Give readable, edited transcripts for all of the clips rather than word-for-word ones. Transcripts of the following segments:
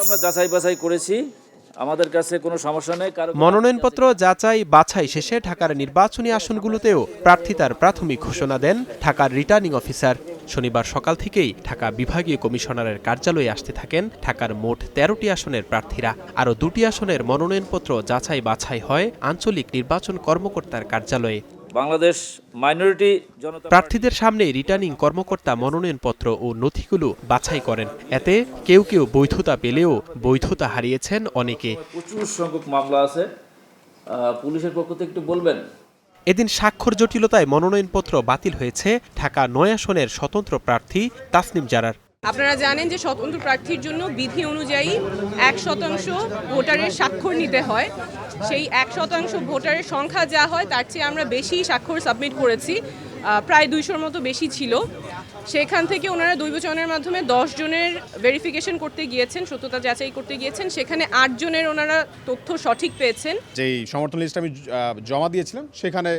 আমরা যাচাই বাছাই করেছি, আমাদের কাছে কোনো সমস্যা নেই। মনোনয়নপত্র যাচাই বাছাই শেষে ঢাকার নির্বাচনী আসনগুলোতেও প্রার্থিতার প্রাথমিক ঘোষণা দেন ঢাকার রিটার্নিং অফিসার। শনিবার সকাল থেকেই ঢাকা বিভাগীয় কমিশনারের কার্যালয়ে আসতে থাকেন ঢাকার মোট ১৩টি আসনের প্রার্থীরা। আরও ২টি আসনের মনোনয়নপত্র যাচাই বাছাই হয় আঞ্চলিক নির্বাচন কর্মকর্তার কার্যালয়ে। বাংলাদেশ মাইনরিটি জনতা প্রার্থীদের সামনে রিটার্নিং কর্মকর্তা মনোনয়নপত্র ও নথিগুলো বাছাই করেন। এতে কেউ কেউ বৈধতা পেলেও বৈধতা হারিয়েছেন অনেকে। প্রচুর সংখ্যক মামলা আছে, পুলিশের পক্ষ থেকে একটু বলবেন। এদিন স্বাক্ষর জটিলতায় মনোনয়নপত্র বাতিল হয়েছে ঢাকা ৯ আসনের স্বতন্ত্র প্রার্থী তাসনিম জারার। আপনারা জানেন যে স্বতন্ত্র প্রার্থীর জন্য বিধি অনুযায়ী ১% ভোটারের স্বাক্ষর নিতে হয়। সেই ১% ভোটারের সংখ্যা যা হয় তার চেয়ে আমরা বেশি স্বাক্ষর সাবমিট করেছি, প্রায় ২০০-র মতো বেশি ছিল। সেখান থেকে ওনারা দৈবচনের মাধ্যমে 10 জনের ভেরিফিকেশন করতে গিয়েছেন, সত্যতা যাচাই করতে গিয়েছেন। সেখানে 8 জনের ওনারা তথ্য সঠিক পেয়েছেন। যেই সমর্থন লিস্ট আমি জমা দিয়েছিলাম সেখানে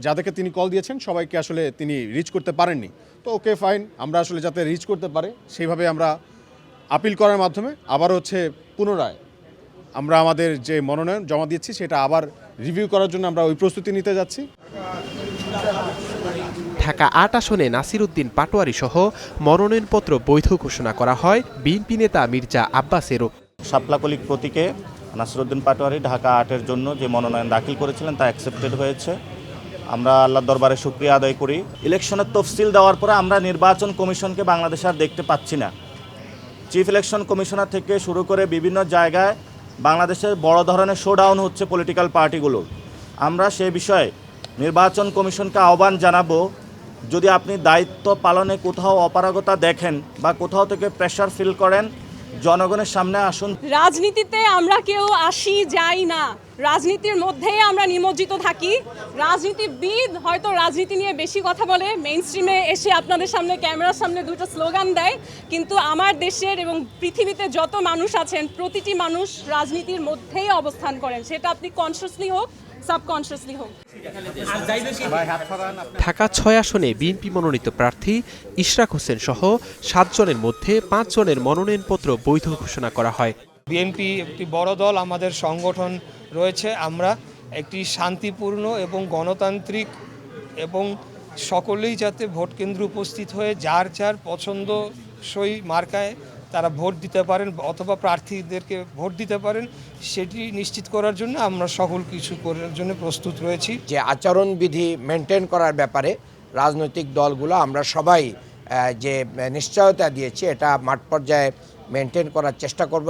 যাদেরকে তিনি কল দিয়েছেন সবাইকে আসলে তিনি রিচ করতে পারেননি। তো ওকে ফাইন, আমরা আসলে যাতে রিচ করতে পারে সেইভাবে আমরা আপিল করার মাধ্যমে আবার পুনরায় আমরা আমাদের যে মনোনয়ন জমা দিয়েছি সেটা আবার রিভিউ করার জন্য আমরা ওই প্রস্তুতি নিতে যাচ্ছি। ঢাকা ৮ আসনে নাসির উদ্দিন পাটোয়ারি সহ মনোনয়নপত্র বৈধ ঘোষণা করা হয় বিএনপি নেতা মির্জা আব্বাসেরও। শাপলা কলিক প্রতীকে নাসির উদ্দিন পাটোয়ারি ঢাকা ৮-এর জন্য যে মনোনয়ন দাখিল করেছিলেন তা অ্যাকসেপ্টেড হয়েছে। আমরা আল্লাহর দরবারে শুকরিয়া আদায় করি। ইলেকশনের তফসিল দেওয়ার পরে আমরা নির্বাচন কমিশনকে বাংলাদেশে আর দেখতে পাচ্ছি না। চিফ ইলেকশন কমিশনার থেকে শুরু করে বিভিন্ন জায়গায় বাংলাদেশের বড় ধরনের শোডাউন হচ্ছে পলিটিক্যাল পার্টিগুলো। আমরা সেই বিষয়ে নির্বাচন কমিশনকে আহ্বান জানাবো, যদি আপনি দায়িত্ব পালনে কোথাও অপারগতা দেখেন বা কোথাও থেকে প্রেশার ফিল করেন, জনগণের সামনে আসুন। রাজনীতিতে আমরা কেউ আসি যাই না, রাজনীতির মধ্যেই আমরা নিমজ্জিত থাকি। রাজনীতিবিদ হয়তো রাজনীতি নিয়ে বেশি কথা বলে, মেইন স্ট্রিমে এসে আপনাদের সামনে ক্যামেরার সামনে দুটো স্লোগান দেয়, কিন্তু আমার দেশের এবং পৃথিবীতে যত মানুষ আছেন প্রতিটি মানুষ রাজনীতির মধ্যেই অবস্থান করেন, সেটা আপনি কনসিয়াসলি হোক সাবকনসিয়াসলি হোক। ঢাকা ৬ আসনে বিএনপি মনোনীত প্রার্থী ইশরাক হোসেন সহ ৭ জনের মধ্যে ৫ জনের মনোনয়নপত্র বৈধ ঘোষণা করা হয়। বিএনপি একটি বড় দল, আমাদের সংগঠন রয়েছে। আমরা একটি শান্তিপূর্ণ এবং গণতান্ত্রিক এবং সকলেই যাতে ভোট কেন্দ্রে উপস্থিত হয়ে যার যার পছন্দসই মার্কায় তারা ভোট দিতে পারেন অথবা প্রার্থীদেরকে ভোট দিতে পারেন, সেটি নিশ্চিত করার জন্য আমরা সকল কিছু করার জন্য প্রস্তুত রয়েছি। যে আচরণবিধি মেনটেন করার ব্যাপারে রাজনৈতিক দলগুলো আমরা সবাই যে নিশ্চয়তা দিয়েছি এটা মাঠ পর্যায়ে মেনটেন করার চেষ্টা করব।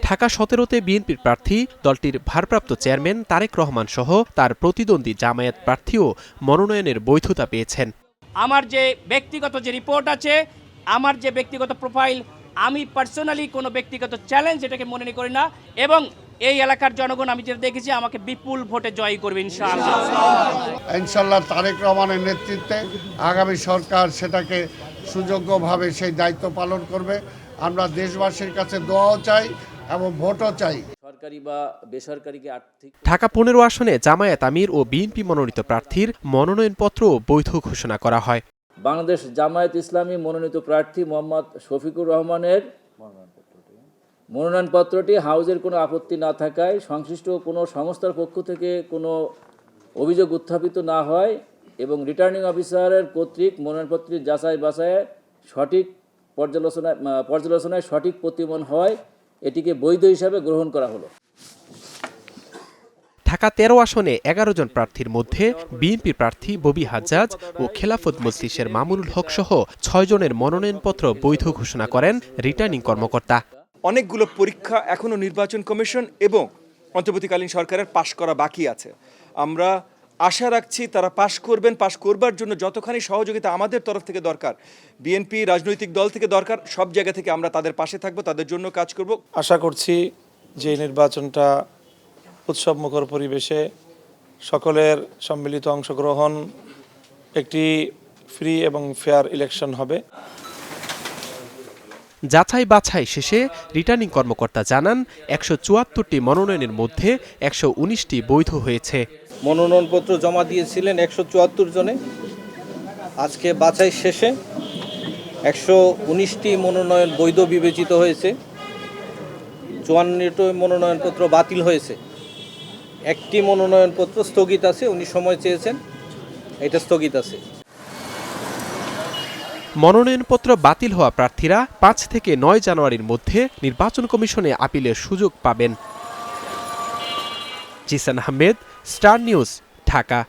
ঢাকা ১৭তে বিএনপির প্রার্থী দলটির ভারপ্রাপ্ত চেয়ারম্যান তারেক রহমান সহ তার প্রতিদ্বন্দ্বী জামায়াত প্রার্থীও মনোনয়নের বৈধতা পেয়েছেন। আমার যে ব্যক্তিগত যে রিপোর্ট আছে, আমার যে ব্যক্তিগত প্রোফাইল, আমি পার্সোনালি কোনো ব্যক্তিগত চ্যালেঞ্জ এটাকে মনে করি না, এবং এই এলাকার জনগণ আমি যেটা দেখেছি আমাকে বিপুল ভোটে জয় করবে ইনশাআল্লাহ। ইনশাআল্লাহ তারেক রহমানের নেতৃত্বে আগামী সরকার সেটাকে সুযোগ্যভাবে সেই দায়িত্ব পালন করবে। আমরা দেশবাসীর কাছে দোয়াও চাই এবং ভোটও চাই। সরকারি বা বেসরকারিকে আর্থিক ঢাকা ১৫ আসনে জামায়াত আমির ও বিএনপি মনোনীত প্রার্থীর মনোনয়নপত্র বৈধ ঘোষণা করা হয়। বাংলাদেশ জামায়াত ইসলামী মনোনীত প্রার্থী মোহাম্মদ শফিকুর রহমানের মনোনয়নপত্রটি হাউজের কোনো আপত্তি না থাকায় সংশ্লিষ্ট কোনো সংস্থার পক্ষ থেকে কোনো অভিযোগ উত্থাপিত না হয় এবং রিটার্নিং অফিসারের কর্তৃক মনোনয়নপত্রের যাচাই বাছাইয়ে সঠিক পর্যালোচনায় সঠিক প্রতিমন হয়, এটিকে বৈধ হিসাবে গ্রহণ করা হলো। ঢাকা ১৩ আসনে ১১ জন প্রার্থীর মধ্যে বিএনপি প্রার্থী ববি হাজ্জাজ ও খেলাফত মজলিসের মামুনুল হক সহ ৬ জনের মনোনয়নপত্র বৈধ ঘোষণা করেন রিটার্নিং কর্মকর্তা। অনেকগুলো পরীক্ষা এখনো নির্বাচন কমিশন এবং অন্তর্বর্তীকালীন সরকারের পাশ করা বাকি আছে। আমরা আশা রাখছি তারা পাশ করবেন। পাশ করবার জন্য যতখানি সহযোগিতা আমাদের তরফ থেকে দরকার, বিএনপি রাজনৈতিক দল থেকে দরকার, সব জায়গা থেকে আমরা তাদের পাশে থাকবো, তাদের জন্য কাজ করব। আশা করছি যে নির্বাচনটা উৎসবমুখর পরিবেশে সকলের সম্মিলিত অংশগ্রহণ, একটি ফ্রি এবং ফেয়ার ইলেকশন হবে। যাচাই বাছাই শেষে রিটার্নিং কর্মকর্তা জানান ১৭৪টি মনোনয়নের মধ্যে ১১৯টি বৈধ হয়েছে। মনোনয়নপত্র জমা দিয়েছিলেন ১৭৪ জনে। আজকে বাছাই শেষে 119টি মনোনয়ন বৈধ বিবেচিত হয়েছে, 54টি মনোনয়নপত্র বাতিল হয়েছে, একটি মনোনয়নপত্র স্থগিত আছে। উনি সময় চেয়েছেন, এটা স্থগিত আছে। মনোনয়নপত্র বাতিল হওয়া প্রার্থীরা 5 থেকে 9 জানুয়ারির মধ্যে নির্বাচন কমিশনে আপিলের সুযোগ পাবেন। Zisan Ahmed, star news, Dhaka.